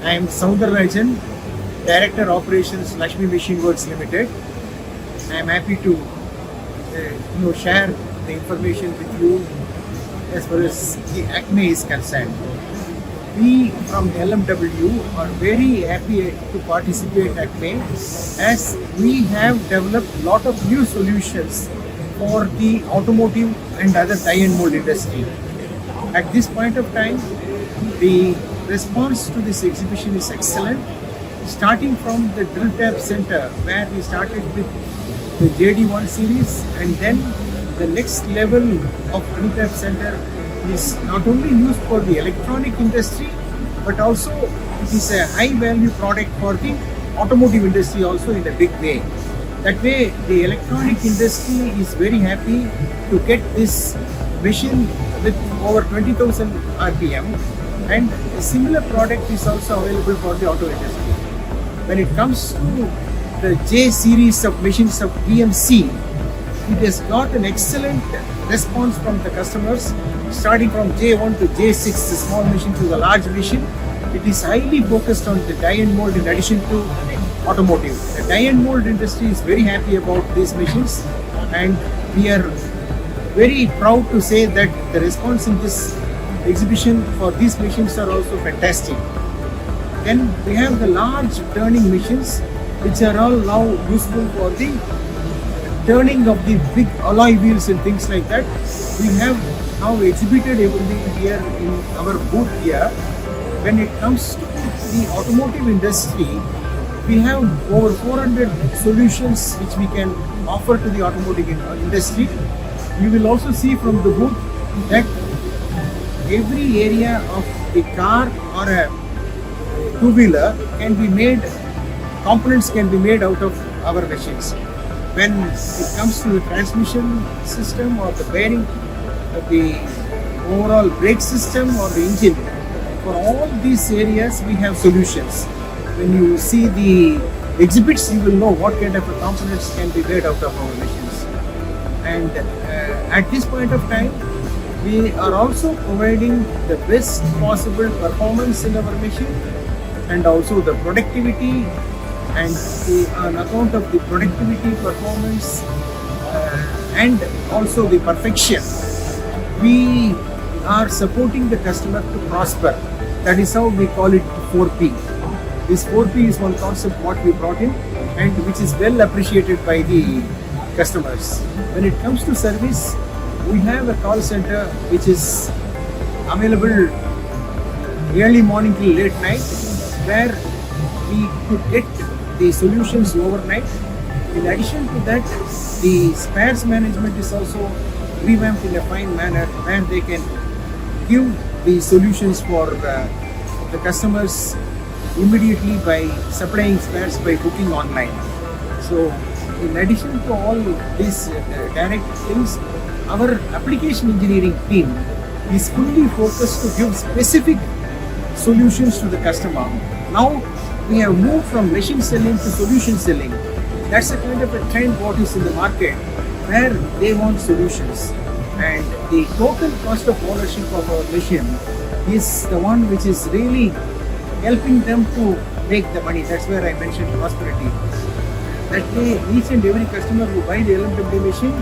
I am Soundhar Rajhan, Director Operations Lakshmi Machine Works Ltd. I am happy to share the information with you as far as the ACMEE is concerned. We from LMW are very happy to participate in ACMEE as we have developed a lot of new solutions for the automotive and other die and mold industry. At this point of time, the response to this exhibition is excellent. Starting from the drill tab center where we started with the JD1 series, and then the next level of drill tab center is not only used for the electronic industry but also it is a high value product for the automotive industry also in a big way. That way the electronic industry is very happy to get this machine with over 20,000 RPM, and a similar product is also available for the auto industry. When it comes to the J series of machines of PMC, it has got an excellent response from the customers, starting from J1 to J6, the small machine to the large machine. It is highly focused on the die and mold in addition to automotive. The die and mold industry is very happy about these machines, and we are very proud to say that the response in this exhibition for these machines are also fantastic. Then we have the large turning machines which are all now useful for the turning of the big alloy wheels and things like that. We have now exhibited everything here in our booth here. When it comes to the automotive industry, we have over 400 solutions which we can offer to the automotive industry. You will also see from the booth that every area of the car or a two-wheeler can be made, components can be made out of our machines. When it comes to the transmission system or the bearing, the overall brake system or the engine, for all these areas we have solutions. When you see the exhibits, you will know what kind of components can be made out of our machines. And at this point of time, we are also providing the best possible performance in our machine, and also the productivity, and on account of the productivity, performance and also the perfection, we are supporting the customer to prosper. That is how we call it 4P. This 4P is one concept what we brought in and which is well appreciated by the customers. When it comes to service, we have a call center which is available early morning till late night, where we could get the solutions overnight. In addition to that, the spares management is also revamped in a fine manner where they can give the solutions for the customers immediately by supplying spares by booking online. So in addition to all these direct things, our application engineering team is fully focused to give specific solutions to the customer. Now we have moved from machine selling to solution selling. That's a kind of a trend what is in the market where they want solutions, and the total cost of ownership of our machine is the one which is really helping them to make the money. That's where I mentioned prosperity. That way each and every customer who buy the LMW machine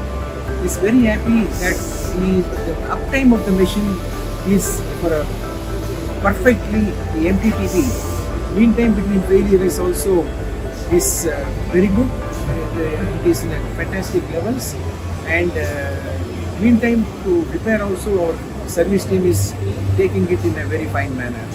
is very happy that the uptime of the machine is for a perfectly MTTV. Meantime between failure is also very good. It is in a fantastic levels, and meantime to repair also our service team is taking it in a very fine manner.